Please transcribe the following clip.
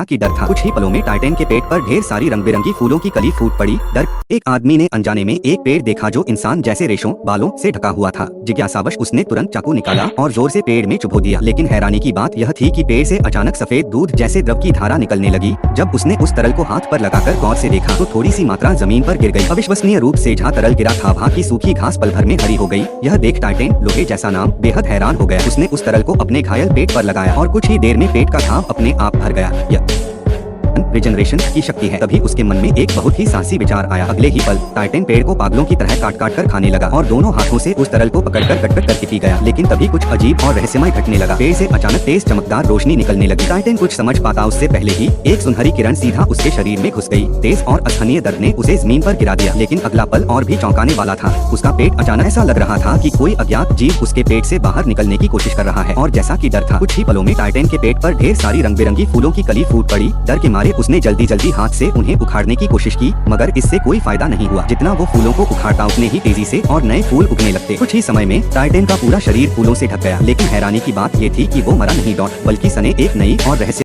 की डर था। कुछ ही पलों में टाइटन के पेट पर ढेर सारी रंग बिरंगी फूलों की कली फूट पड़ी। डर एक आदमी ने अनजाने में एक पेड़ देखा जो इंसान जैसे रेशों बालों से ढका हुआ था। जिज्ञासावश उसने तुरंत चाकू निकाला और जोर से पेड़ में चुभो दिया। लेकिन हैरानी की बात यह थी कि पेड़ से अचानक सफेद दूध जैसे द्रव की धारा निकलने लगी। जब उसने उस तरल को हाथ पर लगाकर गौर से देखा तो थोड़ी सी मात्रा जमीन पर गिर गई। अविश्वसनीय रूप से जहाँ तरल गिरा था वहाँ की सूखी घास पल भर में हरी हो गई। यह देख टाइटन लोहे जैसा नाम बेहद हैरान हो गया। उसने उस तरल को अपने घायल पेट पर लगाया और कुछ ही देर में पेट का घाव अपने आप भर गया। रिजनरेशन की शक्ति है। तभी उसके मन में एक बहुत ही साहसी विचार आया। अगले ही पल टाइटन पेड़ को पागलों की तरह काट काट कर खाने लगा और दोनों हाथों से उस तरल को पकड़कर कट कट करके पी गया। लेकिन तभी कुछ अजीब और रहस्यमय घटने लगा। पेड़ से अचानक तेज चमकदार रोशनी निकलने लगी। टाइटन कुछ समझ पाता उससे पहले ही एक सुनहरी किरण सीधा उसके शरीर में घुस गई। तेज और असहनीय दर्द ने उसे जमीन पर गिरा दिया। लेकिन अगला पल और भी चौंकाने वाला था। उसका पेट अचानक ऐसा लग रहा था कि कोई अज्ञात जीव उसके पेट से बाहर निकलने की कोशिश कर रहा है। और जैसा कि डर था, कुछ ही पलों में टाइटन के पेट पर ढेर सारी रंग बिरंगी फूलों की कली फूट पड़ी। डर के मारे उसने जल्दी जल्दी हाथ से उन्हें उखाड़ने की कोशिश की, मगर इससे कोई फायदा नहीं हुआ। जितना वो फूलों को उखाड़ता उतने ही तेजी से और नए फूल उगने लगते। कुछ ही समय में टाइटन का पूरा शरीर फूलों से ढक गया। लेकिन हैरानी की बात ये थी कि वो मरा नहीं, बल्कि सने एक नई और रहस्य